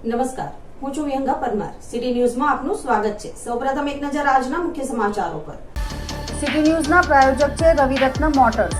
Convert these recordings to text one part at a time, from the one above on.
નમસ્કાર, હું છું વિહંગા પરમાર. સિટી ન્યૂઝમાં આપનું સ્વાગત છે. સૌપ્રથમ એક નજર આજના મુખ્ય સમાચારો પર. સિટી ન્યૂઝના પ્રાયોજક છે રવિરત્ન મોટર્સ.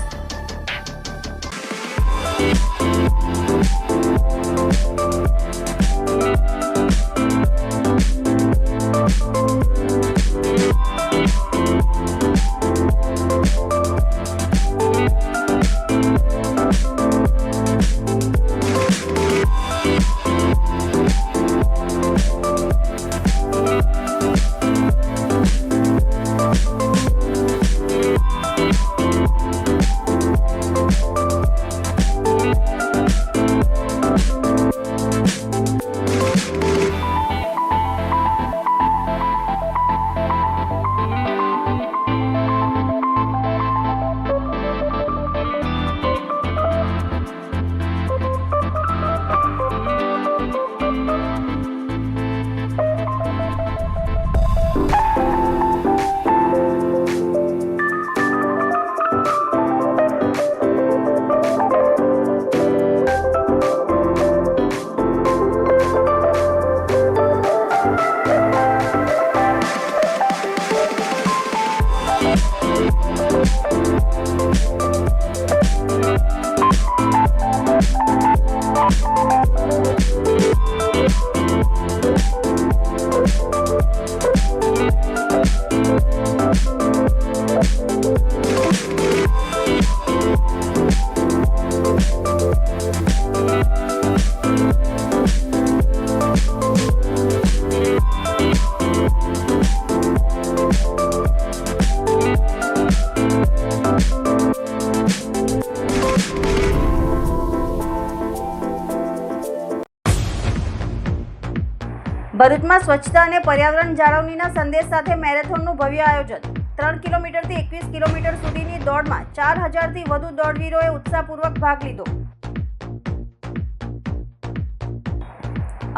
ભરૂચમાં સ્વચ્છતા અને પર્યાવરણ જાળવણીના સંદેશ સાથે મેરેથોનનું ભવ્ય આયોજન. 3 કિલોમીટરથી 21 કિલોમીટર સુધીની દોડમાં 4000થી વધુ દોડવીરોએ ઉત્સાહપૂર્વક ભાગ લીધો.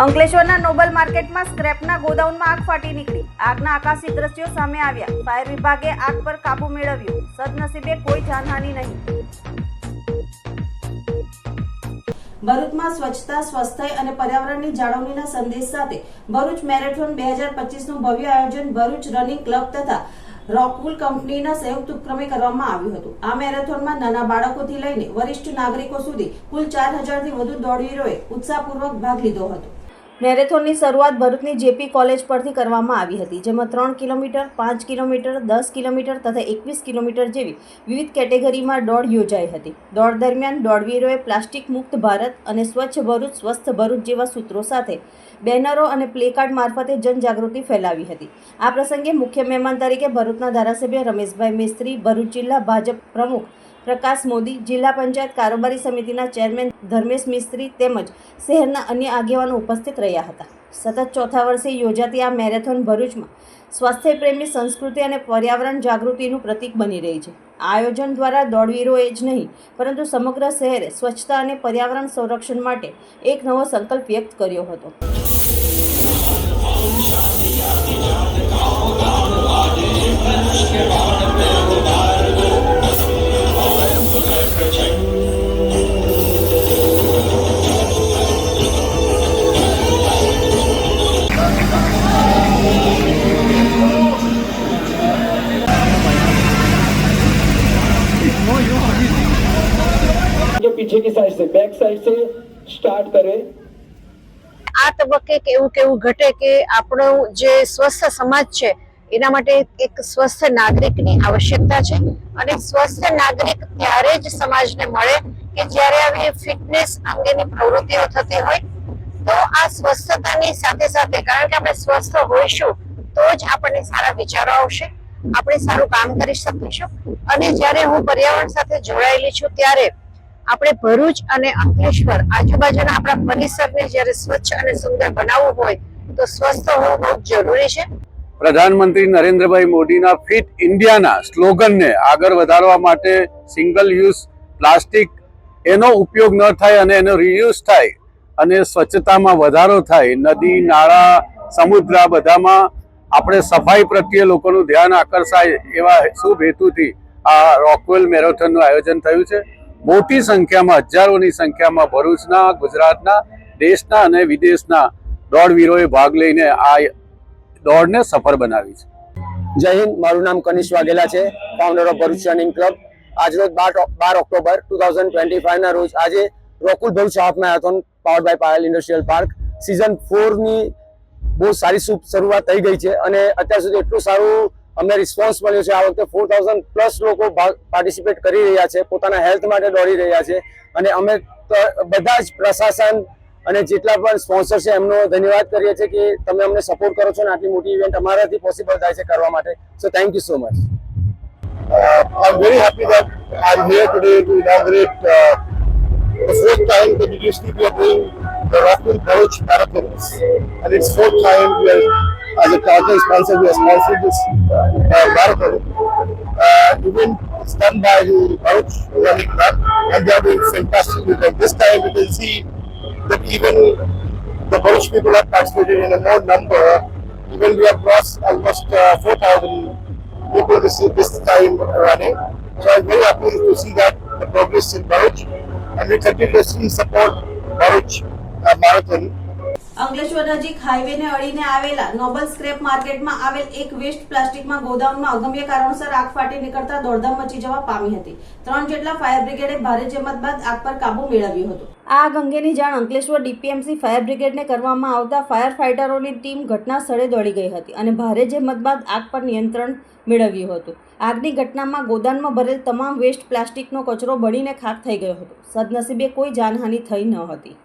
અંકલેશ્વરના નોબલ માર્કેટમાં સ્ક્રેપના ગોડાઉનમાં આગ ફાટી નીકળી. આગના આકાશી દ્રશ્યો સામે આવ્યા. ફાયર વિભાગે આગ પર કાબુ મેળવ્યો. સદનસીબે કોઈ જાનહાનિ નહીં. ભરૂચમાં સ્વચ્છતા, સ્વાસ્થ્ય અને પર્યાવરણની જાળવણીના સંદેશ સાથે ભરૂચ મેરેથોન 2025નું ભવ્ય આયોજન ભરૂચ રનિંગ ક્લબ તથા રોકવુલ કંપનીના સંયુક્ત ઉપક્રમે કરવામાં આવ્યું હતું. આ મેરેથોનમાં નાના બાળકોથી લઈને વરિષ્ઠ નાગરિકો સુધી કુલ 4000થી વધુ દોડવીરોએ ઉત્સાહપૂર્વક ભાગ લીધો હતો. મેરેથોનની શરૂઆત ભરૂચની જેપી કોલેજ પરથી કરવામાં આવી હતી, જેમાં 3 કિલોમીટર, 5 કિલોમીટર, 10 કિલોમીટર તથા 21 કિલોમીટર જેવી વિવિધ કેટેગરીમાં દોડ યોજાઈ હતી. દોડ દરમિયાન દોડવીરોએ પ્લાસ્ટિક મુક્ત ભારત અને સ્વચ્છ ભરૂચ, સ્વસ્થ ભરૂચ જેવા સૂત્રો સાથે બેનરો અને પ્લેકાર્ડ મારફતે જનજાગૃતિ ફેલાવી હતી. આ પ્રસંગે મુખ્ય મહેમાન તરીકે ભરૂચના ધારાસભ્ય રમેશભાઈ મિસ્ત્રી, ભરૂચ જિલ્લા ભાજપ પ્રમુખ પ્રકાશ મોદી, જિલ્લા પંચાયત કારોબારી સમિતિના ચેરમેન ધર્મેશ મિસ્ત્રી તેમજ શહેરના અન્ય આગેવાનો ઉપસ્થિત રહ્યા હતા. સતત ચોથા વર્ષે યોજાતી આ મેરેથોન ભરૂચમાં સ્વાસ્થ્ય પ્રેમી સંસ્કૃતિ અને પર્યાવરણ જાગૃતિનું પ્રતીક બની રહી છે. આ આયોજન દ્વારા દોડવીરોએ જ નહીં પરંતુ સમગ્ર શહેરે સ્વચ્છતા અને પર્યાવરણ સંરક્ષણ માટે એક નવો સંકલ્પ વ્યક્ત કર્યો હતો. जो पीछे की साइड से बैक साइड से स्टार्ट करें. આ તબક્કે કેવું ઘટે કે આપણો જે સ્વસ્થ સમાજ છે એના માટે એક સ્વસ્થ નાગરિકની આવશ્યકતા છે અને સ્વસ્થ નાગરિક ત્યારે જ સમાજને મળે કે જ્યારે આવી ફિટનેસ અંગેની પ્રવૃત્તિઓ થતી હોય. તો આ સ્વસ્થતાની સાથે સાથે, કારણ કે આપણે સ્વસ્થ હોઈશું તો જ આપણને સારા વિચારો આવશે, આપણે સારું કામ કરી શકીશું. અને જ્યારે હું પર્યાવરણ સાથે જોડાયેલી છું ત્યારે આપણે ભરૂચ અને અંકલેશ્વર આજુબાજુના આપણા પરિસરને જ્યારે સ્વચ્છ અને સુંદર બનાવવું હોય તો સ્વસ્થ હોવું બહુ જરૂરી છે. પ્રધાનમંત્રી નરેન્દ્રભાઈ મોદીના ફિટ ઇન્ડિયાના સ્લોગનને આગળ વધારવા માટે સિંગલ યુઝ પ્લાસ્ટિક એનો ઉપયોગ ન થાય અને એનો રીયુઝ થાય અને સ્વચ્છતામાં વધારો થાય, નદી, નાળા, સમુદ્ર બધામાં આપણે સફાઈ પ્રત્યે લોકોનું ધ્યાન આકર્ષાય એવા શુભ હેતુથી આ રોકવેલ મેરેથોનનું આયોજન થયું છે. મોટી સંખ્યામાં, હજારોની સંખ્યામાં ભરૂચના, ગુજરાતના, દેશના અને વિદેશના દોડવીરોએ ભાગ લઈને આ દોડને સફળ બનાવી છે. જય હિન્દ. મારું નામ કનિષ વાઘેલા છે, founder of Bharuch running club. આજરોજ 12 ઓક્ટોબર 2025 ના રોજ આજે રોકુલ Bharuch half marathon powered by Payal industrial park season 4 ની બહુ સારી શરૂઆત થઈ ગઈ છે અને અત્યાર સુધી એટલું સારું અમને રિસ્પોન્સ મળ્યો છે. આ વખતે 4000 પ્લસ લોકો પાર્ટિસિપેટ કરી રહ્યા છે, પોતાના હેલ્થ માટે દોડી રહ્યા છે અને અમે બધા જ પ્રશાસન અને જેટલા પણ સ્પોન્સર છે એમનો ધન્યવાદ કરીએ છીએ કે તમે અમને સપોર્ટ કરો છો અને આટલી મોટી ઇવેન્ટ અમારાથી પોસિબલ થાય છે કરવા માટે. So thank you so much. I'm very happy that I'm here today to inaugurate the fourth time continuously we are doing the Rockwool Bharuch Marathons, and it's fourth time we are, as a partner sponsor, we are sponsoring this marathon. Event is done by the Bharuch Running Club, and they are doing fantastic because this time we can see that even the Bharuch people have participated in a more number. Even we have crossed almost 4,000 people this time running. So I'm very happy to see that the progress in Bharuch, and we continuously support Bharuch Marathon. Ankleshwar નજીક હાઈવેને અડીને આવેલા Nobel scrap માર્કેટમાં આવેલ એક waste પ્લાસ્ટિકમાં ગોદામમાં અગમ્ય કારણોસર આગ ફાટી નીકળતા દોડધામ મચી જવા પામી હતી. 3 જેટલા ફાયર બ્રિગેડે ભારે જહેમત બાદ આગ પર કાબુ મેળવ્યો હતો. આ આગ અંગેની જાણ અંકલેશ્વર ડીપીએમસી ફાયર બ્રિગેડને કરવામાં આવતા ફાયર ફાઇટરોની ટીમ ઘટના સ્થળે દોડી ગઈ હતી અને ભારે જહેમત બાદ આગ પર નિયંત્રણ મેળવ્યું હતું. આગની ઘટનામાં ગોદામમાં ભરેલ તમામ વેસ્ટ પ્લાસ્ટિકનો કચરો બળીને ખાક થઈ ગયો હતો. સદનસીબે કોઈ જાનહાનિ થઈ ન હતી.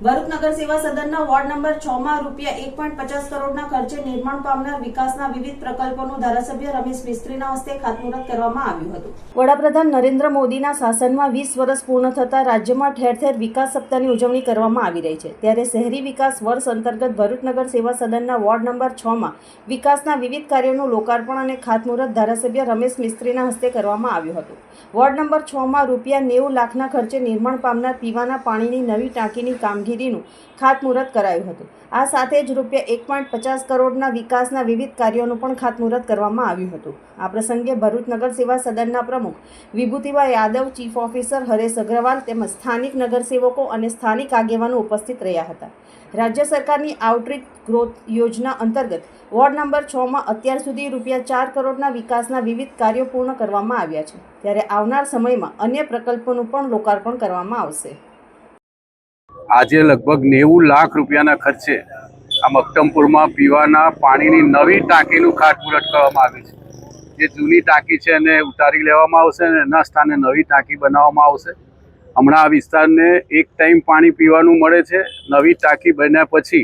ભરૂચ નગર સેવા સદનના વોર્ડ નંબર 6 માં ₹1.50 કરોડના ખર્ચે નિર્માણ પામનાર વિકાસના વિવિધ પ્રકલ્પોનું ધારાસભ્ય રમેશ મિસ્ત્રીના હસ્તે ખાતમુહૂર્ત કરવામાં આવ્યું હતું. વડાપ્રધાન નરેન્દ્ર મોદીના શાસનમાં 20 વર્ષ પૂર્ણ થતા રાજ્યમાં ઠેર ઠેર વિકાસ સપ્તાહની ઉજવણી કરવામાં આવી રહી છે. ત્યારે શહેરી વિકાસ વર્ષ અંતર્ગત ભરૂચ નગર સેવા સદનના વોર્ડ નંબર 6 માં વિકાસના વિવિધ કાર્યોનું લોકાર્પણ અને ખાતમુહૂર્ત ધારાસભ્ય રમેશ મિસ્ત્રીના હસ્તે કરવામાં આવ્યું હતું. વોર્ડ નંબર 6 માં ₹90 લાખના ખર્ચે નિર્માણ પામનાર પીવાના પાણીની નવી ટાંકીની કામગીરીનું ખાતમુહૂર્ત કરાયું હતું. આ સાથે જ ₹1.50 કરોડના વિકાસના વિવિધ કાર્યોનું પણ ખાતમુહૂર્ત કરવામાં આવ્યું હતું. આ પ્રસંગે ભરૂચ નગર સેવા સદનના પ્રમુખ વિભૂતિબા યાદવ, ચીફ ઓફિસર હરેશ અગ્રવાલ તેમજ સ્થાનિક નગરસેવકો અને સ્થાનિક આગેવાનો ઉપસ્થિત રહ્યા હતા. રાજ્ય સરકારની આઉટરીચ ગ્રોથ યોજના અંતર્ગત વોર્ડ નંબર 6 માં અત્યાર સુધી ₹4 કરોડના વિકાસના વિવિધ કાર્યો પૂર્ણ કરવામાં આવ્યા છે. ત્યારે આવનાર સમયમાં અન્ય પ્રકલ્પોનું પણ લોકાર્પણ કરવામાં આવશે. આજે લગભગ 90 લાખ રૂપિયાના ખર્ચે આ મક્તમપુરમાં પીવાના પાણીની નવી ટાંકીનું ખાતમુહૂર્ત કરવામાં આવ્યું છે. જે જૂની ટાંકી છે એને ઉતારી લેવામાં આવશે અને એના સ્થાને નવી ટાંકી બનાવવામાં આવશે. હમણાં આ વિસ્તારને એક ટાઈમ પાણી પીવાનું મળે છે. નવી ટાંકી બન્યા પછી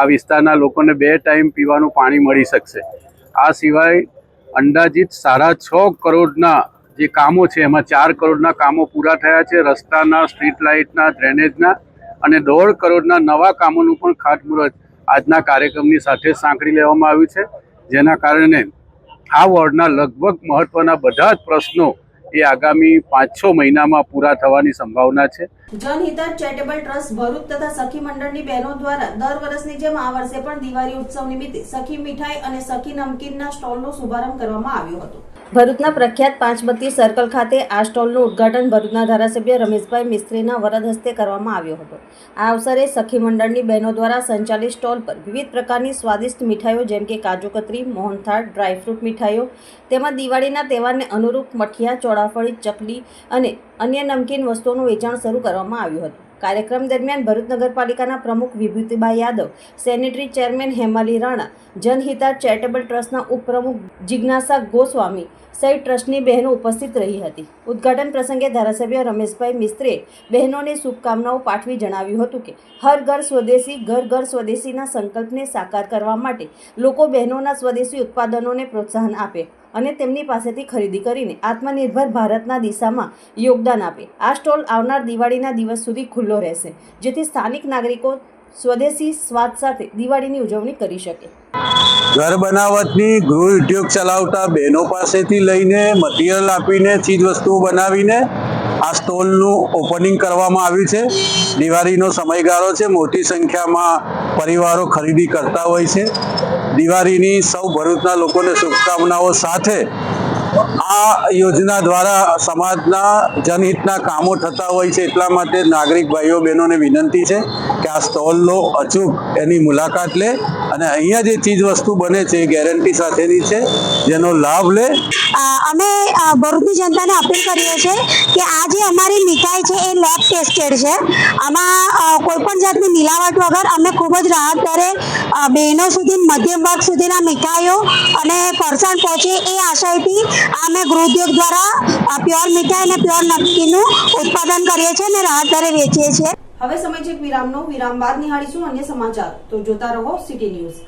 આ વિસ્તારના લોકોને 2 ટાઈમ પીવાનું પાણી મળી શકશે. આ સિવાય અંદાજિત 6.5 કરોડના જે કામો છે એમાં 4 કરોડના કામો પૂરા થયા છે. રસ્તાના, સ્ટ્રીટ લાઇટના, ડ્રેનેજના અને 1.5 કરોડના નવા કામોનું પણ ખાતમુહૂર્ત આજના કાર્યક્રમની સાથે સાંકળી લેવામાં આવ્યું છે. જેના કારણે આ વોર્ડના લગભગ મહત્વના બધા જ પ્રશ્નો એ આગામી 5-6 મહિનામાં પૂરા થવાની સંભાવના છે. જનહિતર ચેરિટેબલ ટ્રસ્ટ ભરૂચ તથા સખી મંડળની બહેનો દ્વારા દર વર્ષની જેમ આ વર્ષે પણ દિવાળી ઉત્સવ નિમિત્તે સખી મીઠાઈ અને સખી નમકીનના સ્ટોલનો શુભારંભ કરવામાં આવ્યો હતો. ભરૂચના પ્રખ્યાત 5બત્તી સર્કલ ખાતે આ સ્ટોલનું ઉદ્ઘાટન ભરૂચના ધારાસભ્ય રમેશભાઈ મિસ્ત્રીના વરદ હસ્તે કરવામાં આવ્યો હતો. આ અવસરે સખી મંડળની બહેનો દ્વારા સંચાલિત સ્ટોલ પર વિવિધ પ્રકારની સ્વાદિષ્ટ મીઠાઈઓ જેમ કે કાજુ કતરી, મોહનથાળ, ડ્રાયફ્રૂટ મીઠાઈઓ તેમજ દિવાળીના તહેવારને અનુરૂપ મઠિયા, ચોળાફળી, ચકલી અને અન્ય નમકીન વસ્તુઓનું વેચાણ શરૂ કરવામાં આવ્યું હતું. કાર્યક્રમ દરમિયાન ભરૂચ નગરપાલિકાના પ્રમુખ Vibhutiba Yadav, sanitary chairman Hemali Rana, Janhita charitable ટ્રસ્ટના ઉપપ્રમુખ જિજ્ઞાસા ગોસ્વામી સહિત ટ્રસ્ટની બહેનો ઉપસ્થિત રહી હતી. ઉદ્ઘાટન પ્રસંગે ધારાસભ્ય રમેશભાઈ મિસ્ત્રીએ બહેનોને શુભકામનાઓ પાઠવી જણાવ્યું હતું કે હર ઘર સ્વદેશી, ઘર ઘર સ્વદેશીના સંકલ્પને સાકાર કરવા માટે લોકો બહેનોના સ્વદેશી ઉત્પાદનોને પ્રોત્સાહન આપે અને તેમની પાસેથી ખરીદી કરીને આત્મનિર્ભર ભારતના દિશામાં યોગદાન આપે. આ સ્ટોલ આવનાર દિવાળીના દિવસ સુધી ખુલ્લો રહેશે, જેથી સ્થાનિક નાગરિકો સ્વદેશી સ્વાદ સાથે દિવાળીની ઉજવણી કરી શકે. ઘર બનાવટની ગૃહ ઉદ્યોગ ચલાવતા બહેનો પાસેથી લઈને મટીરિયલ આપીને ચીજ વસ્તુઓ બનાવીને આ સ્ટોલનું ઓપનિંગ કરવામાં આવ્યું છે. દિવાળીનો સમયગાળો છે, મોટી સંખ્યામાં પરિવારો ખરીદી કરતા હોય છે. દિવાળીની સૌ ભરૂચના લોકોને શુભકામનાઓ સાથે આ યોજના દ્વારા સમાજના જનહિતના કામો થતા હોય છે, એટલા માટે નાગરિક ભાઈઓ બહેનોને વિનંતી છે કે આ સ્ટોલનો અચૂક એની મુલાકાત લે અને અહીંયા જે ચીજ વસ્તુ બને છે એ ગેરંટી સાથેની છે, જેનો લાભ લે. અમે ભરૂચની જનતાને અપીલ કરીએ છીએ કે આ જે અમારી મીઠાઈ છે એ લેબ ટેસ્ટેડ છે. આમાં કોઈ પણ જાતની મિલાવટ વગર અમે ખૂબ જ રાહત દરે બહેનો સુધી, મધ્યમ વર્ગ સુધીના મીઠાઈઓ અને ફરસાણ પહોંચે એ આશયથી અમે ગૃહ ઉદ્યોગ દ્વારા પ્યોર મીઠાઈ અને પ્યોર નમકીનનું ઉત્પાદન કરીએ છીએ અને રાહત દરે વેચીએ છીએ. હવે સમય છે વિરામનો. વિરામ બાદ નિહાળીશું અન્ય સમાચાર, તો જોતા રહો સિટી ન્યૂઝ.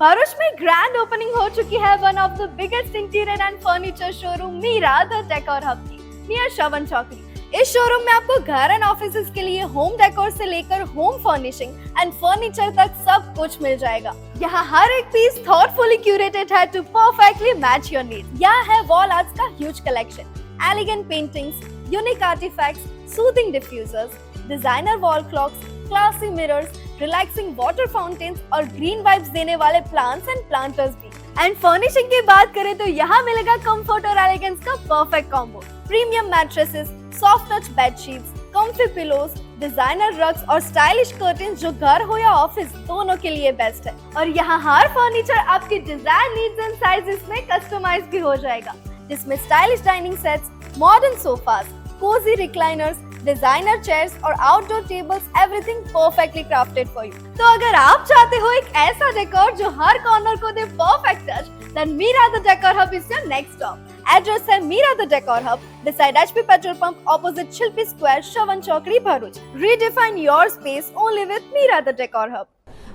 भरूच में ग्रैंड ओपनिंग हो चुकी है one of the biggest interior and furniture showroom Meera the decor hub की नियर श्रवण चौकड़ी। इस शोरूम में आपको घर एंड ऑफिसेज के लिए होम डेकोर से लेकर होम फर्निशिंग एंड फर्नीचर तक सब कुछ मिल जाएगा। यहाँ हर एक पीस थॉटफुली क्यूरेटेड है to perfectly match your needs. यहाँ है वॉल आर्ट्स का huge collection, elegant paintings, unique artifacts, soothing diffusers, designer wall clocks, classy mirrors, relaxing water fountains और ग्रीन वाइब्स देने वाले प्लांट्स एंड प्लांटर्स भी। And furnishing की बात करें तो यहाँ मिलेगा कंफर्ट और एलिगेंस का perfect combo. Premium mattresses, soft touch bedsheets, comfy pillows, designer rugs और स्टाइलिश कर्टेन्स जो घर हो या ऑफिस दोनों के लिए बेस्ट है। और यहाँ हर फर्नीचर आपकी डिजायर नीड्स एंड साइजेस में कस्टमाइज भी हो जाएगा, जिसमें stylish dining sets, modern sofas, cosy recliners, designer chairs और outdoor tables, everything perfectly crafted for you. तो अगर आप चाहते हो एक ऐसा डेकोर जो हर कॉर्नर को दे perfect touch, then Meera the decor hub is your next stop. Address है Meera the decor hub, beside HP petrol pump, opposite Shilpi square, Shravan Chokdi, Bharuch. Redefine your space only with Meera the decor hub.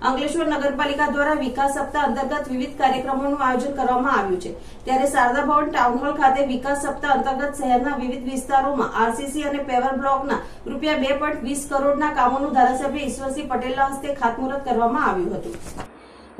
Ankleshwar નગરપાલિકા દ્વારા વિકાસ સપ્તાહ અંતર્ગત વિવિધ કાર્યક્રમોનું આયોજન કરવામાં આવ્યું છે. ત્યારે શારદા ભવન ટાઉન હોલ ખાતે વિકાસ સપ્તાહ અંતર્ગત શહેરના વિવિધ વિસ્તારોમાં આરસીસી અને પેવર બ્લોકના રૂપિયા 2.20 કરોડના કામોનું ધારાસભ્ય ઈશ્વરસિંહ પટેલના હસ્તે ખાતમુહૂર્ત કરવામાં આવ્યું હતું.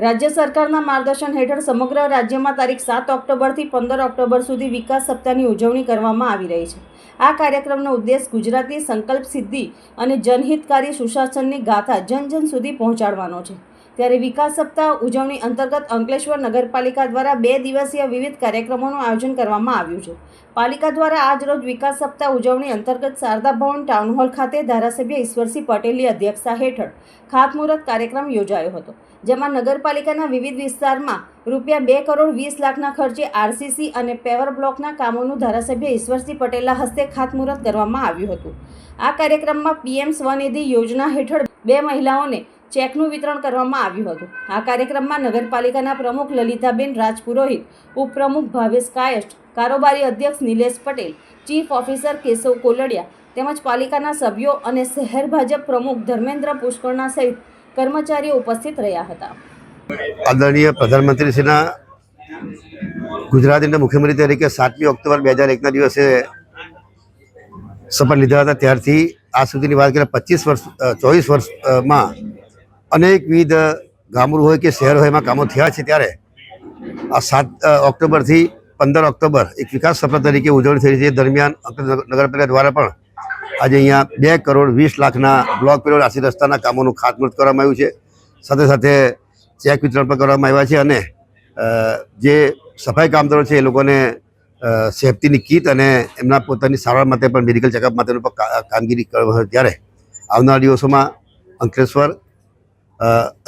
રાજ્ય સરકારના માર્ગદર્શન હેઠળ સમગ્ર રાજ્યમાં તારીખ 7 ઓક્ટોબરથી 15 ઓક્ટોબર સુધી વિકાસ સપ્તાહની ઉજવણી કરવામાં આવી રહી છે. આ કાર્યક્રમનો ઉદ્દેશ ગુજરાતની સંકલ્પ સિદ્ધિ અને જનહિતકારી સુશાસનની ગાથા જન જન સુધી પહોંચાડવાનો છે. ત્યારે વિકાસ સપ્તાહ ઉજવણી અંતર્ગત અંકલેશ્વર નગરપાલિકા દ્વારા 2 દિવસીય વિવિધ કાર્યક્રમોનું આયોજન કરવામાં આવ્યું છે. પાલિકા દ્વારા આજ રોજ વિકાસ સપ્તાહ ઉજવણી અંતર્ગત શારદા ભવન ટાઉન હોલ ખાતે ધારાસભ્ય ઈશ્વરસિંહ પટેલની અધ્યક્ષતા હેઠળ ખાતમુહૂર્ત કાર્યક્રમ યોજાયો હતો, જેમાં નગરપાલિકાના વિવિધ વિસ્તારમાં રૂપિયા 2 કરોડ 20 લાખના ખર્ચે આરસીસી અને પેવર બ્લોકના કામોનું ધારાસભ્ય ઈશ્વરસિંહ પટેલના હસ્તે ખાતમુહૂર્ત કરવામાં આવ્યું હતું. આ કાર્યક્રમમાં પીએમ સ્વનિધિ યોજના હેઠળ 2 મહિલાઓને ચેકનું વિતરણ કરવામાં આવ્યું હતું. આ કાર્યક્રમમાં નગરપાલિકાના પ્રમુખ લલિતાબેન રાજપુરોહિત, ઉપપ્રમુખ ભાવેશ કાયસ્થ, કારોબારી અધ્યક્ષ નિલેશ પટેલ, ચીફ ઓફિસર કેશવ કોલડિયા તેમજ પાલિકાના સભ્યો અને શહેર ભાજપ પ્રમુખ ધર્મેન્દ્ર પુષ્કરના સહિત કર્મચારીઓ ઉપસ્થિત રહ્યા હતા. આદરણીય પ્રધાનમંત્રીશ્રીના ગુજરાતના મુખ્યમંત્રી તરીકે 7મી ઓક્ટોબર 2001ના દિવસે શપથ લીધા હતા. ત્યારથી આજ સુધીની વાત કરીએ 24 વર્ષમાં અનેકવિધ ગામડું હોય કે શહેર હોય એમાં કામો થયા છે. ત્યારે આ 7 ઓક્ટોબરથી 15 ઓક્ટોબર એક વિકાસ સપ્તાહ તરીકે ઉજવણી થઈ છે. દરમિયાન નગરપાલિકા દ્વારા પણ આજે અહીંયા 2 કરોડ 20 લાખના બ્લોક પેરોડ આસી રસ્તાના કામોનું ખાતમુહૂર્ત કરવામાં આવ્યું છે. સાથે સાથે ચેક વિતરણ પણ કરવામાં આવ્યા છે અને જે સફાઈ કામદારો છે એ લોકોને સેફટીની કીટ અને એમના પોતાની સારવાર માટે પણ મેડિકલ ચેકઅપ માટેનું પણ કામગીરી કરવામાં. ત્યારે આવનારા દિવસોમાં અંકલેશ્વર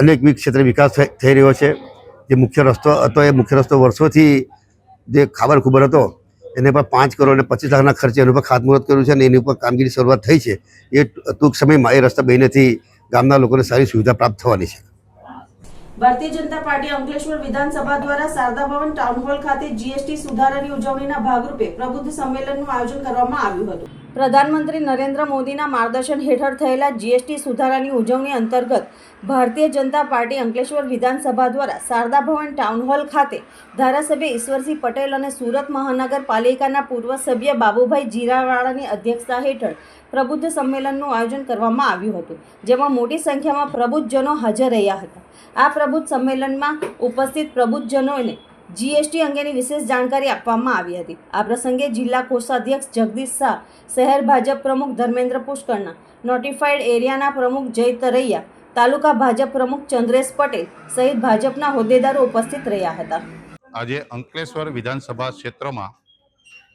અનેકવિધ ક્ષેત્રે વિકાસ થઈ રહ્યો છે. જે મુખ્ય રસ્તો હતો એ મુખ્ય રસ્તો વર્ષોથી જે ખાબર ખુબર હતો એને પર 5 કરોડ અને 25 લાખના ખર્ચે એનું પર ખાતમુહૂર્ત કર્યું છે અને એની ઉપર કામગીરી શરૂઆત થઈ છે. એ ટૂંક સમયમાં એ રસ્તા બનીનેથી ગામના લોકોને સારી સુવિધા પ્રાપ્ત થવાની છે. ભારતીય જનતા પાર્ટી અંકલેશ્વર વિધાનસભા દ્વારા શારદા ભવન ટાઉન હોલ ખાતે જીએસટી સુધારાની ઉજવણીના ભાગરૂપે પ્રબુદ્ધ સંમેલનનું આયોજન કરવામાં આવ્યું હતું. પ્રધાનમંત્રી નરેન્દ્ર મોદીના માર્ગદર્શન હેઠળ થયેલા જીએસટી સુધારાની ઉજવણી અંતર્ગત ભારતીય જનતા પાર્ટી અંકલેશ્વર વિધાનસભા દ્વારા શારદા ભવન ટાઉન હોલ ખાતે ધારાસભ્ય ઈશ્વરસિંહ પટેલ અને સુરત મહાનગરપાલિકાના પૂર્વ સભ્ય બાબુભાઈ જીરાવાળાની અધ્યક્ષતા હેઠળ પ્રબુદ્ધ સંમેલનનું આયોજન કરવામાં આવ્યું હતું, જેમાં મોટી સંખ્યામાં પ્રબુદ્ધજનો હાજર રહ્યા હતા. આ પ્રબુદ્ધ સંમેલનમાં ઉપસ્થિત પ્રબુદ્ધજનોને જીએસટી અંગેની વિશેષ જાણકારી આપવામાં આવી હતી. આ પ્રસંગે જિલ્લા કોષાધ્યક્ષ જગદીશ શાહ, શહેર ભાજપ પ્રમુખ ધર્મેન્દ્ર પુષ્કરના, નોટિફાઈડ એરિયાના પ્રમુખ જય તરૈયા, તાલુકા ભાજપ પ્રમુખ ચંદ્રેશ પટેલ સહિત ભાજપના હોદ્દેદારો ઉપસ્થિત રહ્યા હતા. આજે અંકલેશ્વર વિધાનસભા ક્ષેત્રમાં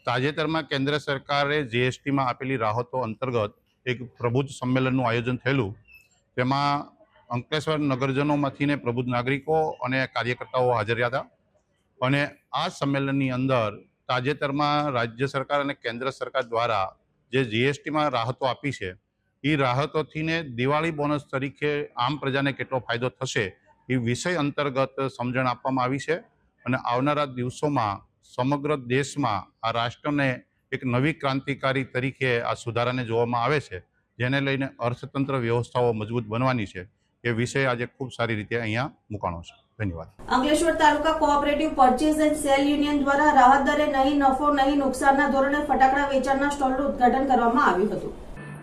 તાજેતરમાં કેન્દ્ર સરકારે જીએસટીમાં આપેલી રાહતો અંતર્ગત એક પ્રબુદ્ધ સંમેલનનું આયોજન થયેલું. તેમાં અંકલેશ્વર નગરજનોમાંથીને પ્રબુદ્ધ નાગરિકો અને કાર્યકર્તાઓ હાજર રહ્યા હતા. અને આ સંમેલનની અંદર તાજેતરમાં રાજ્ય સરકાર અને કેન્દ્ર સરકાર દ્વારા જે જીએસટીમાં રાહતો આપી છે એ રાહતોથીને દિવાળી બોનસ તરીકે આમ પ્રજાને કેટલો ફાયદો થશે એ વિષય અંતર્ગત સમજણ આપવામાં આવી છે. અને આવનારા દિવસોમાં સમગ્ર દેશમાં આ રાષ્ટ્રને એક નવી ક્રાંતિકારી તરીકે આ સુધારાને જોવામાં આવે છે, જેને લઈને અર્થતંત્ર વ્યવસ્થાઓ મજબૂત બનવાની છે. એ વિષય આજે ખૂબ સારી રીતે અહીંયા મૂકાણો છે. ધન્યવાદ. Ankleshwar Taluka cooperative purchase and sale union દ્વારા રાહત દરે નહીં નફો નહીં નુકસાનના ધોરણે ફટાકડા વેચાણના સ્ટોલનું ઉદ્ઘાટન કરવામાં આવ્યું હતું.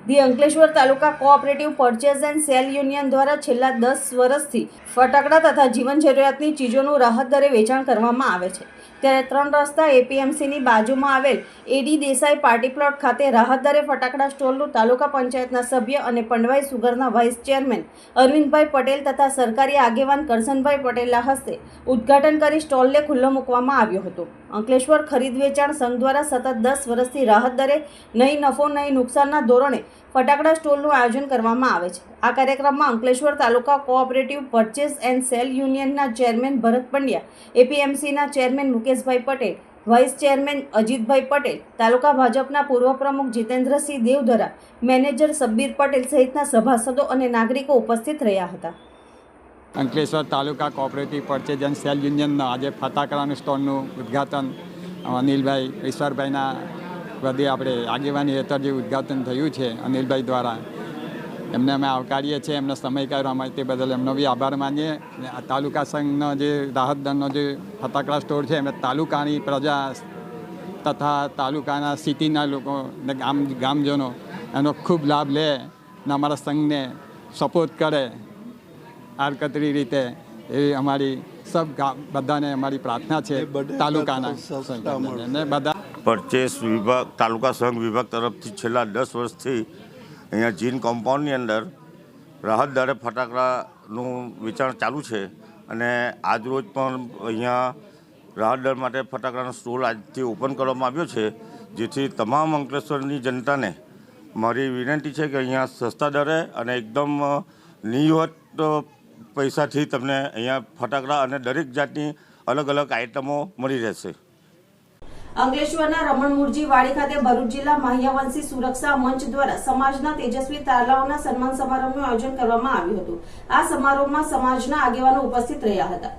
The Ankleshwar Taluka cooperative purchase and sale union દ્વારા છેલ્લા 10 વર્ષથી ફટાકડા તથા જીવન જરૂરિયાતની ચીજોનું રાહત દરે વેચાણ કરવામાં આવે છે. ત્યારે 3 રસ્તા એપીએમસીની બાજુમાં આવેલ એડી દેસાઈ પાર્ટી પ્લોટ ખાતે રાહત દરે ફટાકડા સ્ટોલનું તાલુકા પંચાયતના સભ્ય અને પંડવાઈ સુગરના વાઇસ ચેરમેન અરવિંદભાઈ પટેલ તથા સરકારી આગેવાન કરશનભાઈ પટેલના હસ્તે ઉદ્ઘાટન કરી સ્ટોલને ખુલ્લો મૂકવામાં આવ્યો હતો. અંકલેશ્વર ખરીદ વેચાણ સંઘ દ્વારા સતત 10 વર્ષથી રાહત દરે નહીં નફો નહીં નુકસાનના ધોરણે ફટાકડા સ્ટોલનું આયોજન કરવામાં આવે છે. આ કાર્યક્રમમાં Ankleshwar Taluka cooperative purchase and sale યુનિયનના ચેરમેન ભરત પંડ્યા, એપીએમસીના chairman Mukeshbhai Patel, vice chairman Ajitbhai Patel, taluka ભાજપના પૂર્વ પ્રમુખ જીતેન્દ્રસિંહ દેવધરા, મેનેજર સબ્બીર પટેલ સહિતના સભાસદો અને નાગરિકો ઉપસ્થિત રહ્યા હતા. Ankleshwar Taluka cooperative purchase and sale યુનિયનના આજે ફટાકડાનું સ્ટોલનું ઉદ્ઘાટન અનિલભાઈ ઈશ્વરભાઈના બધી આપણે આગેવાની હેઠળ જે ઉદ્ઘાટન થયું છે અનિલભાઈ દ્વારા. એમને અમે આવકારીએ છીએ. એમનો સમય કાઢવા માટે તે બદલ એમનો બી આભાર માનીએ. અને આ તાલુકા સંઘનો જે રાહત દરનો જે ફટાકડા સ્ટોર છે એમને તાલુકાની પ્રજા તથા તાલુકાના સિટીના લોકો ને ગામજનો એનો ખૂબ લાભ લે અને અમારા સંઘને સપોર્ટ કરે આડકતરી રીતે એવી અમારી બધાને અમારી પ્રાર્થના છે. તાલુકાના ને બધા પરચેસ વિભાગ તાલુકા સંઘ વિભાગ તરફથી છેલ્લા 10 વર્ષથી અહીંયા જીન કમ્પાઉન્ડની અંદર રાહત દરે ફટાકડાનું વેચાણ ચાલુ છે. અને આજરોજ પણ અહીંયા રાહત દર માટે ફટાકડાનો સ્ટોલ આજથી ઓપન કરવામાં આવ્યો છે, જેથી તમામ અંકલેશ્વરની જનતાને મારી વિનંતી છે કે અહીંયા સસ્તા દરે અને એકદમ નિયત પૈસાથી તમને અહીંયા ફટાકડા અને દરેક જાતની અલગ અલગ આઇટમો મળી રહેશે. અંકલેશ્વરના રમણ મૂળજી વાડી ખાતે ભરૂચ જિલ્લા માહ્યવંશી સુરક્ષા મંચ દ્વારા સમાજના તેજસ્વી તારલાઓના સન્માન સમારોહનું આયોજન કરવામાં આવ્યું હતું. આ સમારોહમાં સમાજના આગેવાનો ઉપસ્થિત રહ્યા હતા.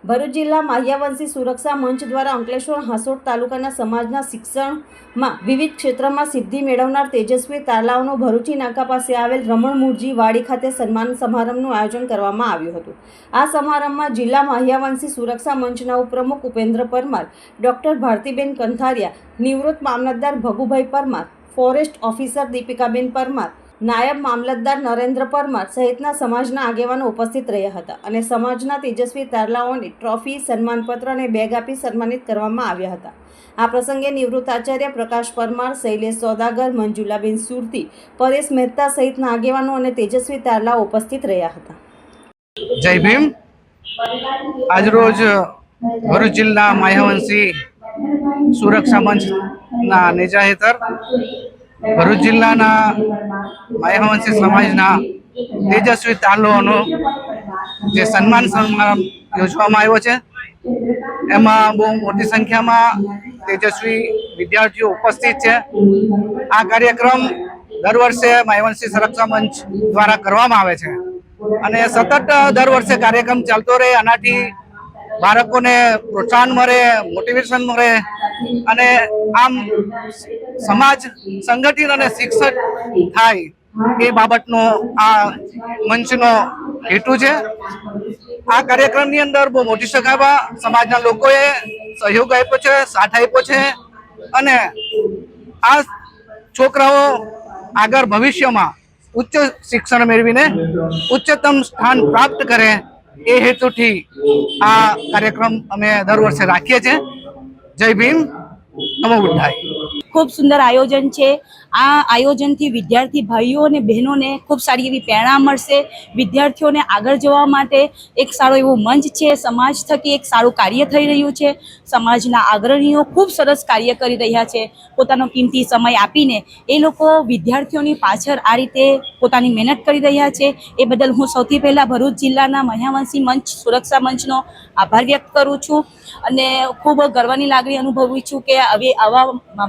ભરૂચ જિલ્લા માહ્યવંશી સુરક્ષા મંચ દ્વારા અંકલેશ્વર હાંસોટ તાલુકાના સમાજના શિક્ષણમાં વિવિધ ક્ષેત્રમાં સિદ્ધિ મેળવનાર તેજસ્વી તારલાઓનો ભરૂચી નાકા પાસે આવેલ રમણ મૂળજી વાડી ખાતે સન્માન સમારંભનું આયોજન કરવામાં આવ્યું હતું. આ સમારંભમાં જિલ્લા માહ્યવંશી સુરક્ષા મંચના ઉપપ્રમુખ ઉપેન્દ્ર પરમાર, ડોક્ટર ભારતીબેન કંથારિયા, નિવૃત્ત મામલતદાર ભગુભાઈ પરમાર, ફોરેસ્ટ ઓફિસર દીપિકાબેન પરમાર, નાયબ મામલતદાર નરેન્દ્ર પરમાર સહિતના સમાજના આગેવાનો ઉપસ્થિત રહ્યા હતા અને સમાજના તેજસ્વી તારલાઓને ટ્રોફી, સન્માનપત્ર અને બેગ આપી સન્માનિત કરવામાં આવ્યા હતા. આ પ્રસંગે નિવૃત્ત આચાર્ય પ્રકાશ પરમાર, શૈલેષ સોદાગર, મંજુલાબેન સુરતી, પરેશ મહેતા સહિતના આગેવાનો અને તેજસ્વી તારલાઓ ઉપસ્થિત રહ્યા હતા. જય ભીમ. આજરોજ ભરૂચ જિલ્લા માહ્યવંશી સુરક્ષા મંચના નેજા હેઠળ ભરૂચ જિલ્લાના માહ્યવંશી સમાજના તેજસ્વી તારલાઓનો જે સન્માન સમારંભ યોજવામાં આવ્યો છે, એમાં બહુ મોટી સંખ્યામાં તેજસ્વી વિદ્યાર્થીઓ ઉપસ્થિત છે. આ કાર્યક્રમ દર વર્ષે માહ્યવંશી સુરક્ષા મંચ દ્વારા કરવામાં આવે છે અને સતત દર વર્ષે કાર્યક્રમ ચાલતો રહે. આનાથી બાળકોને પ્રોત્સાહન મળે, મોટિવેશન મળે અને આમ સમાજ સંગઠિત અને શિક્ષિત થાય એ બાબતનો આ મંચનો હેતુ છે. આ કાર્યક્રમની અંદર બહુ મોટી સંખ્યામાં સમાજના લોકોએ સહયોગ આપ્યો છે, સાથ આપ્યો છે અને આ છોકરાઓ આગળ ભવિષ્યમાં ઉચ્ચ શિક્ષણ મેળવીને ઉચ્ચતમ સ્થાન પ્રાપ્ત કરે એ હેતુથી આ કાર્યક્રમ અમે દર વર્ષે રાખીએ છીએ. જય ભીમ, નમો બુદ્ધાય. ખૂબ સુંદર આયોજન છે. આ આયોજનથી વિદ્યાર્થી ભાઈઓ અને બહેનોને ખૂબ સારી એવી પ્રેરણા મળશે. વિદ્યાર્થીઓને આગળ જવા માટે એક સારો એવો મંચ છે. સમાજ થકી એક સારું કાર્ય થઈ રહ્યું છે. સમાજના અગ્રણીઓ ખૂબ સરસ કાર્ય કરી રહ્યા છે. પોતાનો કિંમતી સમય આપીને એ લોકો વિદ્યાર્થીઓની પાછળ આ રીતે પોતાની મહેનત કરી રહ્યા છે. એ બદલ હું સૌથી પહેલાં ભરૂચ જિલ્લાના માહ્યવંશી મંચ સુરક્ષા મંચનો આભાર વ્યક્ત કરું છું અને ખૂબ ગર્વની લાગણી અનુભવું છું કે હવે આવા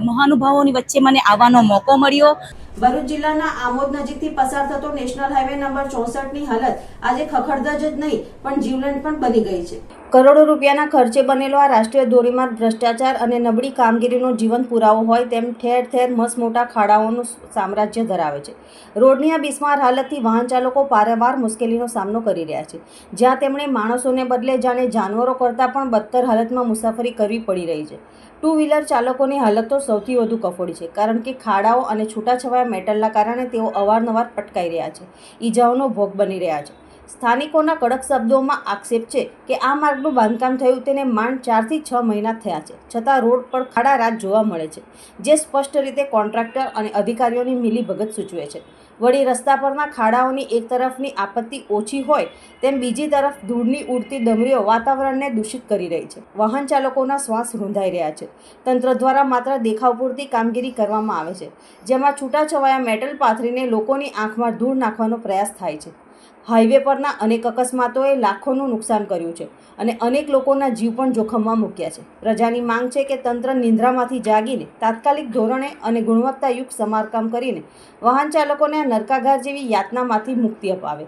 મહાનુભાવોની વચ્ચે મને આવવાનો મોકો મળ્યો. ભરૂચ જિલ્લાના આમોદ નજીકથી પસાર થતો નેશનલ હાઈવે નંબર 64ની હાલત આજે ખખડધજ જ નહીં પણ જીવલેણ પણ બની ગઈ છે. કરોડો રૂપિયાના ખર્ચે બનેલો આ રાષ્ટ્રીય ધોરીમાર્ગ ભ્રષ્ટાચાર અને નબળી કામગીરીનો જીવંત પુરાવો હોય તેમ ઠેર ઠેર મસમોટા ખાડાઓનું સામ્રાજ્ય ધરાવે છે. રોડની આ બિસ્માર હાલતથી વાહન ચાલકો પારાવાર મુશ્કેલીનો સામનો કરી રહ્યા છે, જ્યાં તેમણે માણસોને બદલે જાણે જાનવરો કરતાં પણ બદતર હાલતમાં મુસાફરી કરવી પડી રહી છે. ટુ વ્હીલર ચાલકોની હાલત તો સૌથી વધુ કફોડી છે, કારણ કે ખાડાઓ અને છૂટાછવાયા મેટલના કારણે તેઓ અવારનવાર પટકાઈ રહ્યા છે, ઈજાઓનો ભોગ બની રહ્યા છે. સ્થાનિકોના કડક શબ્દોમાં આક્ષેપ છે કે આ માર્ગનું બાંધકામ થયું તેને માંડ 4 થી 6 મહિના થયા છે, છતાં રોડ પર ખાડા રાત જોવા મળે છે, જે સ્પષ્ટ રીતે કોન્ટ્રાક્ટર અને અધિકારીઓની મિલીભગત સૂચવે છે. વળી રસ્તા પરના ખાડાઓની એક તરફની આપત્તિ ઓછી હોય તેમ બીજી તરફ ધૂળની ઉડતી ડમરીઓ વાતાવરણને દૂષિત કરી રહી છે. વાહન ચાલકોના શ્વાસ રૂંધાઈ રહ્યા છે. તંત્ર દ્વારા માત્ર દેખાવ પૂરતી કામગીરી કરવામાં આવે છે, જેમાં છૂટાછવાયા મેટલ પાથરીને લોકોની આંખમાં ધૂળ નાખવાનો પ્રયાસ થાય છે. હાઈવે પરના અનેક અકસ્માતોએ લાખોનું નુકસાન કર્યું છે અને અનેક લોકોના જીવ પણ જોખમમાં મૂક્યા છે. પ્રજાની માંગ છે કે તંત્ર નિંદ્રામાંથી જાગીને તાત્કાલિક ધોરણે અને ગુણવત્તાયુક્ત સમારકામ કરીને વાહન ચાલકોને નરકાગાર જેવી યાતનામાંથી મુક્તિ અપાવે.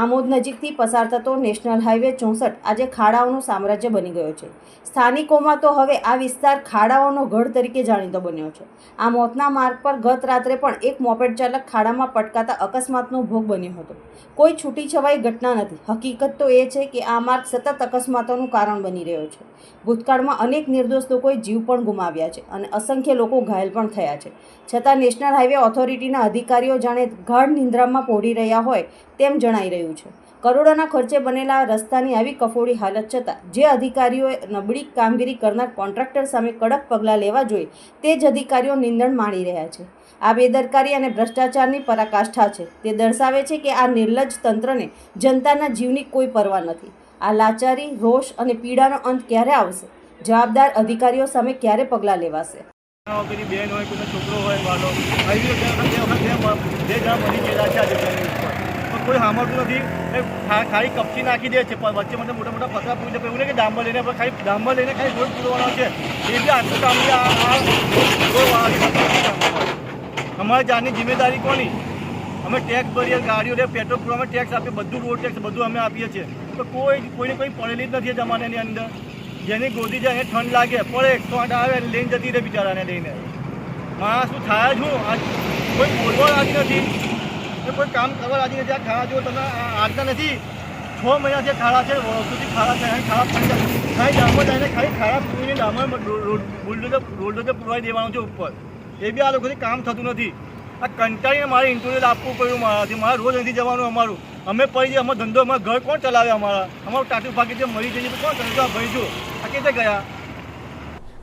આમોદ નજીકથી પસાર થતો નેશનલ હાઈવે 64 આજે ખાડાઓનું સામ્રાજ્ય બની ગયો છે. સ્થાનિકોમાં તો હવે આ વિસ્તાર ખાડાઓનો ગઢ તરીકે જાણીતો બન્યો છે. આ મોતના માર્ગ પર ગત રાત્રે પણ એક મોપેડ ચાલક ખાડામાં પટકાતા અકસ્માતનો ભોગ બન્યો હતો. કોઈ છૂટી છવાઈ ઘટના નથી. હકીકત તો એ છે કે આ માર્ગ સતત અકસ્માતોનું કારણ બની રહ્યો છે. ભૂતકાળમાં અનેક નિર્દોષ લોકોએ જીવ પણ ગુમાવ્યા છે અને અસંખ્ય લોકો ઘાયલ પણ થયા છે. છતાં નેશનલ હાઈવે ઓથોરિટીના અધિકારીઓ જાણે ગાઢ નિંદ્રામાં પોઢી રહ્યા હોય તેમ જણાઈ રહ્યું છે. કરોડોના ખર્ચે બનેલા રસ્તાની આવી કફોડી હાલત છતાં જે અધિકારીઓએ નબળી કામગીરી કરનાર કોન્ટ્રાક્ટર સામે કડક પગલાં લેવા જોઈએ તે જ અધિકારીઓ નિંદણ માણી રહ્યા છે. આ બેદરકારી અને ભ્રષ્ટાચારની પરાકાષ્ઠા છે. તે દર્શાવે છે કે આ નિર્લજ્જ તંત્રને જનતાના જીવની કોઈ પરવા નથી. આ લાચારી, રોષ અને પીડાનો અંત ક્યારે આવશે? જવાબદાર અધિકારીઓ સામે ક્યારે પગલાં લેવાશે? બેન હોય, કોઈ છોકરો હોય, વાલો આવી બે જણા મરી ગયેલા છે આજે પણ કોઈ સાંભળતું નથી. ખાલી કપચી નાખી દે છે, વચ્ચે મને મોટા મોટા પતરા પૂછે એવું નહીં કે ડાંબર લઈને ખાલી ડાંબર લઈને ખાલી રોડ પૂરવાનો છે. એ બી આટલું કામ અમારી જાતની જિમ્મેદારી કોની? અમે ટેક્સ ભરીએ, ગાડીઓ લે, પેટ્રોલ પૂરવામાં ટેક્સ આપીએ, બધું રોડ ટેક્સ બધું અમે આપીએ છીએ. તો કોઈને કોઈ પડેલી જ નથી જમાનાની અંદર. જેની ગોદી જાય એને ઠંડ લાગે, પડે 108 આવે લઈને જતી રહે બિચારાને લઈને. માણસ શું થાય જ હું? કોઈ બોલવા રાજી નથી, કોઈ કામ કરવા રાજી નથી. આ ખાડા જો તમે આજના નથી, 6 મહિનાથી ખાડા છે, વર્ષોથી ખાડા છે. ખાડા પડી જાય, ખાલી ડામર જઈને ખાલી ખાડા પૂરીને ડામર રોડ પૂરવાઈ દેવાનું છે ઉપર. એ બી આ લોકોથી કામ થતું નથી. આ કંટાળીને મારે ઇન્ટરવ્યુ આપવું પડ્યું મારાથી. મારે રોજ નથી જવાનું. અમારું અમે પડી જઈએ, અમારો ધંધો, અમારા ઘર કોણ ચલાવે? અમારું ટાટું ભાગી જે મરી જઈએ તો કોણ ચલાવે? આ ભરીશું આ કેતે ગયા?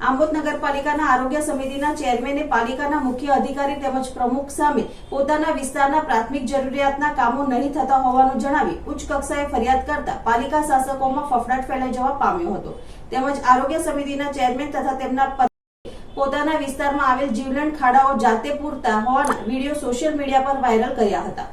આમોદ નગરપાલિકાના આરોગ્ય સમિતિના ચેરમેને પાલિકાના મુખ્ય અધિકારી તેમજ પ્રમુખ સામે પોતાના વિસ્તારના પ્રાથમિક જરૂરિયાતના કામો નહીં થતા હોવાનું જણાવી ઉચ્ચ કક્ષાએ ફરિયાદ કરતા પાલિકા શાસકોમાં ફફડાટ ફેલાઈ જવા પામ્યો હતો. તેમજ આરોગ્ય સમિતિના ચેરમેન તથા તેમના પોતાના વિસ્તારમાં આવેલ જીવલેણ ખાડાઓ જાતે પૂરતા હોવાના વિડીયો સોશિયલ મીડિયા પર વાયરલ કર્યા હતા.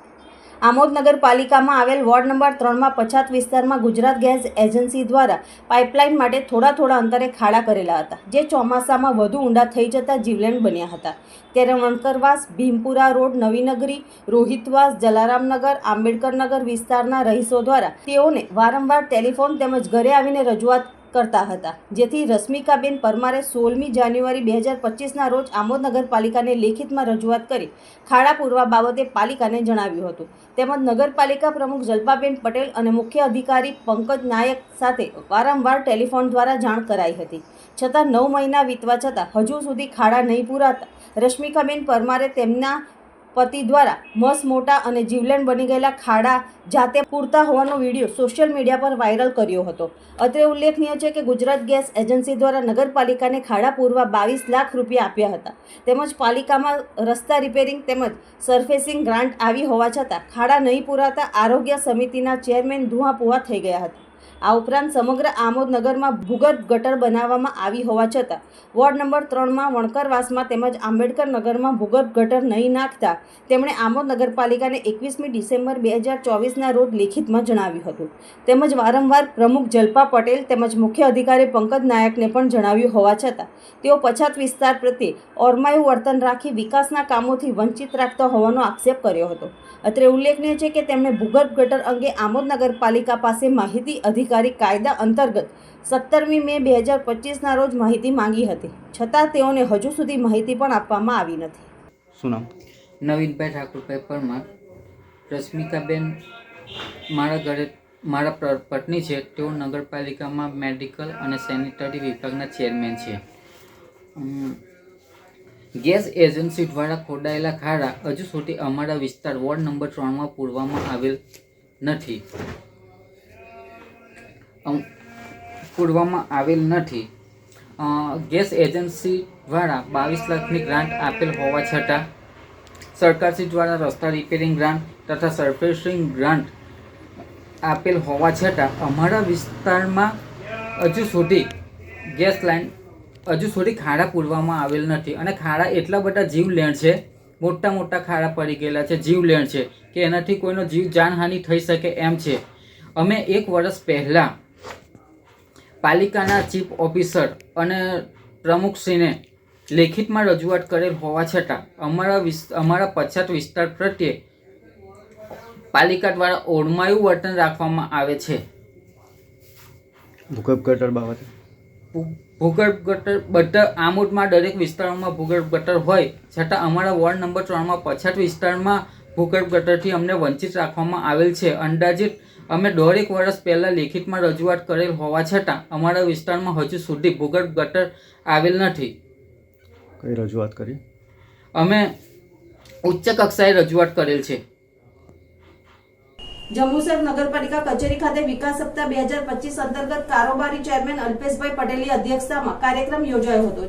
આમોદ નગરપાલિકામાં આવેલ વોર્ડ નંબર 3માં પછાત વિસ્તારમાં ગુજરાત ગેસ એજન્સી દ્વારા પાઇપલાઇન માટે થોડા અંતરે ખાડા કરેલા હતા, જે ચોમાસામાં વધુ ઊંડા થઈ જતા જીવલેણ બન્યા હતા. ત્યારે વણકરવાસ, ભીમપુરા રોડ, નવીનગરી, રોહિતવાસ, જલારામનગર, આંબેડકરનગર વિસ્તારના રહીશો દ્વારા તેઓને વારંવાર ટેલિફોન તેમજ ઘરે આવીને રજૂઆત કરતા હતા, જેથી રશ્મિકાબેન પરમારે 16મી જાન્યુઆરી 2025ના રોજ આમોદ નગરપાલિકાને લેખિતમાં રજૂઆત કરી ખાડા પૂરવા બાબતે પાલિકાને જણાવ્યું હતું. તેમજ નગરપાલિકા પ્રમુખ જલ્પાબેન પટેલ અને મુખ્ય અધિકારી પંકજ નાયક સાથે વારંવાર ટેલિફોન દ્વારા જાણ કરાઈ હતી. છતાં 9 મહિના વીતવા છતાં હજુ સુધી ખાડા નહીં પૂરાતા રશ્મિકાબેન પરમારે તેમના પતિ દ્વારા મસ મોટા અને જીવલેણ બની ગયેલા ખાડા જાતે પૂરતા હોવાનો વિડીયો સોશિયલ મીડિયા પર વાયરલ કર્યો હતો. અત્રે ઉલ્લેખનીય છે કે ગુજરાત ગેસ એજન્સી દ્વારા નગરપાલિકાને ખાડા પૂરવા 22 લાખ રૂપિયા આપ્યા હતા. તેમજ પાલિકામાં રસ્તા રિપેરિંગ તેમજ સરફેસિંગ ગ્રાન્ટ આવી હોવા છતાં ખાડા નહીં પૂરાતા આરોગ્ય સમિતિના ચેરમેન ધુઆપુઆ થઈ ગયા હતા. આ ઉપરાંત સમગ્ર આમોદ નગરમાં ભૂગર્ભ ગટર બનાવવામાં આવી હોવા છતાં વોર્ડ નંબર 3માં વણકરવાસમાં તેમજ આંબેડકર નગરમાં ભૂગર્ભ ગટર નહીં નાખતા તેમણે આમોદ નગરપાલિકાને 21મી ડિસેમ્બર 2024ના રોજ લેખિતમાં જણાવ્યું હતું. તેમજ વારંવાર પ્રમુખ જલ્પા પટેલ તેમજ મુખ્ય અધિકારી પંકજ નાયકને પણ જણાવ્યું હોવા છતાં તેઓ પછાત વિસ્તાર પ્રત્યે ઓરમાયું વર્તન રાખી વિકાસના કામોથી વંચિત રાખતા હોવાનો આક્ષેપ કર્યો હતો. અત્રે ઉલ્લેખનીય છે કે તેમણે ભૂગર્ભ ગટર અંગે આમોદ નગરપાલિકા પાસે માહિતી અધિકારી કાયદા અંતર્ગત 17મી મે 2025ના રોજ માહિતી માંગી હતી, છતાં તેઓને હજુ સુધી માહિતી પણ આપવામાં આવી નથી. શું નામ? નવીનભાઈ ઠાકુરભાઈ પરમાર. રશ્મિકાબેન મારા પત્ની છે. તેઓ નગરપાલિકામાં મેડિકલ અને સેનિટરી વિભાગના ચેરમેન છે. ગેસ એજન્સી દ્વારા ખોદાયેલા ખાડા હજુ સુધી અમારા વિસ્તાર વોર્ડ નંબર 3માં પૂરવામાં આવેલ નથી. ગેસ એજન્સી દ્વારા 22 લાખની ગ્રાન્ટ આપેલ હોવા છતાં સરકારશ્રી દ્વારા રસ્તા રિપેરિંગ ગ્રાન્ટ તથા સરફેસિંગ ગ્રાન્ટ આપેલ હોવા છતાં અમારા વિસ્તારમાં હજુ સુધી ખાડા પૂરવામાં આવેલ નથી. અને ખાડા એટલા બધા જીવલેણ છે, મોટા ખાડા પડી ગયેલા છે, જીવલેણ છે કે એનાથી કોઈનો જીવ જાનહાનિ થઈ શકે એમ છે. અમે 1 વર્ષ પહેલાં પાલિકાના ચીફ ઓફિસર અને પ્રમુખશ્રીને લેખિતમાં રજૂઆત કરેલ હોવા છતાં અમારા પછાત વિસ્તાર પ્રત્યે પાલિકા દ્વારા ઓરમાયું વર્તન રાખવામાં આવે છે. ભૂગર્ભ ગટર બાબતે ભૂગર્ભ ગટર બધા આમોદમાં દરેક વિસ્તારોમાં ભૂગર્ભ ગટર હોય છતાં અમારા વોર્ડ નંબર 3માં પછાત વિસ્તારમાં ભૂગર્ભ ગટરથી અમને વંચિત રાખવામાં આવેલ છે. અંદાજિત અમે 1.5 વર્ષ પહેલાં લેખિતમાં રજૂઆત કરેલ હોવા છતાં અમારા વિસ્તારમાં હજુ સુધી ભૂગર્ભ ગટર આવેલ નથી. કઈ રજૂઆત કરી? અમે ઉચ્ચ કક્ષાએ રજૂઆત કરેલ છે. જંબુસર નગરપાલિકા કચેરી ખાતે વિકાસ સપ્તાહ 2025 અંતર્ગત કારોબારી ચેરમેન અલ્પેશભાઈ પટેલની અધ્યક્ષતામાં કાર્યક્રમ યોજાયો હતો.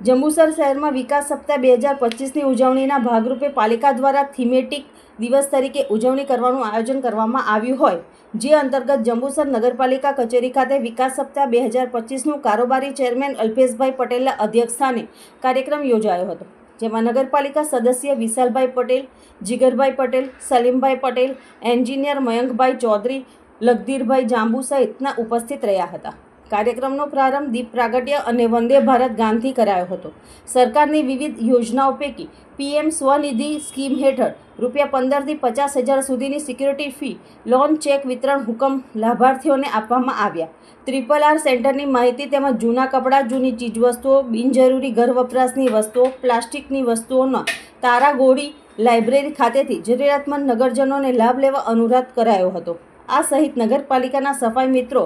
જંબુસર શહેરમાં વિકાસ સપ્તાહ 2025ની ઉજવણીના ભાગરૂપે પાલિકા દ્વારા થીમેટિક દિવસ તરીકે ઉજવણી કરવાનું આયોજન કરવામાં આવ્યું હોય, જે અંતર્ગત જંબુસર નગરપાલિકા કચેરી ખાતે વિકાસ સપ્તાહ 2025નું કારોબારી ચેરમેન અલ્પેશભાઈ પટેલના અધ્યક્ષસ્થાને કાર્યક્રમ યોજાયો હતો, જેમાં નગરપાલિકા સદસ્ય વિશાલભાઈ પટેલ, જીગરભાઈ પટેલ, સલીમભાઈ પટેલ, એન્જિનિયર મયંકભાઈ ચૌધરી, લગધીરભાઈ જાંબુ સહિતના ઉપસ્થિત રહ્યા હતા. કાર્યક્રમનો પ્રારંભ દીપ પ્રાગટ્ય અને વંદે ભારત ગાનથી કરાયો હતો. સરકારની વિવિધ યોજનાઓ પૈકી PM સ્વનિધિ સ્કીમ હેઠળ ₹15,000 થી 50,000 સુધીની સિક્યુરિટી ફી લોન ચેક વિતરણ હુકમ લાભાર્થીઓને આપવામાં આવ્યા. RRR સેન્ટરની માહિતી તેમજ જૂના કપડાં, જૂની ચીજવસ્તુઓ, બિનજરૂરી ઘર વપરાશની વસ્તુઓ, પ્લાસ્ટિકની વસ્તુઓના તારાગોળી લાઇબ્રેરી ખાતેથી જરૂરિયાતમંદ નગરજનોને લાભ લેવા અનુરોધ કરાયો હતો. આ સહિત નગરપાલિકાના સફાઈ મિત્રો,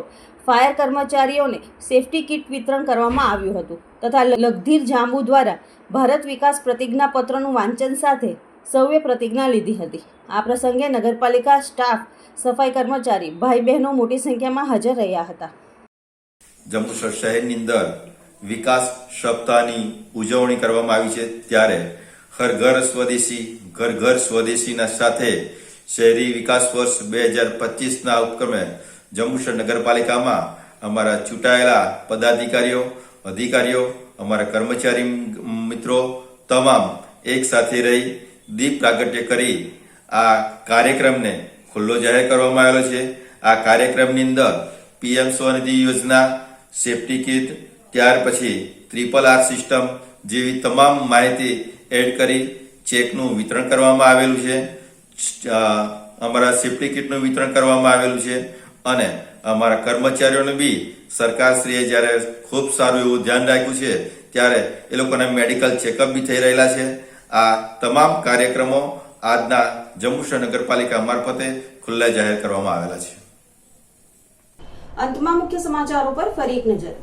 ફાયર કર્મચારીઓને સેફટી કિટ વિતરણ કરવામાં આવ્યું હતું તથા લગધીર જાંબુ દ્વારા ભારત વિકાસ પ્રતિજ્ઞા પત્રનું વાંચન સાથે સૌએ પ્રતિજ્ઞા લીધી હતી. આ પ્રસંગે નગરપાલિકા સ્ટાફ, સફાઈ કર્મચારી, ભાઈ બહેનો મોટી સંખ્યામાં હાજર રહ્યા હતા. જંબુસર શહેરની અંદર વિકાસ સપ્તાહની ઉજવણી કરવામાં આવી છે, ત્યારે હર ઘર સ્વદેશી, ઘર ઘર સ્વદેશીના સાથે શહેરી વિકાસ વર્ષ 2025ના ઉપક્રમે જંબુસર નગરપાલિકામાં અમારા ચૂંટાયેલા પદાધિકારીઓ, અધિકારીઓ, અમારા કર્મચારી મિત્રો તમામ એક સાથે રહી દીપ પ્રાગટ્ય કરી આ કાર્યક્રમને ખુલ્લો જાહેર કરવામાં આવેલો છે. આ કાર્યક્રમની અંદર PM સ્વનિધિ યોજના, સેફટી કિટ, ત્યાર પછી RRR સિસ્ટમ જેવી તમામ માહિતી એડ કરી ચેકનું વિતરણ કરવામાં આવેલું છે. અમારા સેફટી કિટનું વિતરણ કરવામાં આવેલું છે અને અમારા કર્મચારીઓને બી સરકારશ્રીએ જ્યારે ખૂબ સારું એવું ધ્યાન રાખ્યું છે, ત્યારે એ લોકોના મેડિકલ ચેકઅપ બી થઈ રહેલા છે. આ તમામ કાર્યક્રમો આજના જંબુસર નગરપાલિકા મારફતે ખુલ્લા જાહેર કરવામાં આવેલા છે. અંતમાં મુખ્ય સમાચારો પર ફરી એક નજર.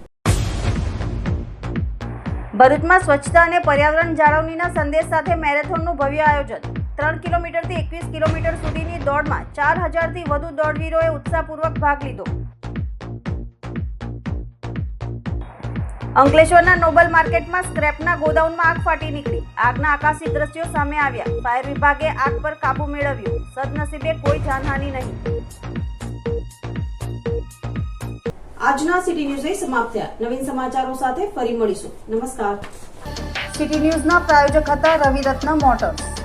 ભરૂચમાં સ્વચ્છતા અને પર્યાવરણ જાળવણીના સંદેશ સાથે મેરેથોનનું ભવ્ય આયોજન. 3 કિલોમીટરથી 21 કિલોમીટર સુધીની દોડમાં 4,000થી વધુ દોડવીરોએ ઉત્સાહપૂર્વક ભાગ લીધો. અંકલેશ્વરના નોબલ માર્કેટમાં સ્ક્રેપના ગોડાઉનમાં આગ ફાટી નીકળી. આગના આકાશી દ્રશ્યો સામે આવ્યા. ફાયર વિભાગે આગ પર કાબુ મેળવ્યો. સદનસીબે કોઈ જાનહાનિ નહીં. આજના સિટી ન્યૂઝ સમાપ્ત થયા. નવીન સમાચારો સાથે ફરી મળીશું. નમસ્કાર. સિટી ન્યૂઝના પ્રાયોજક હતા રવિરત્ન મોટર્સ.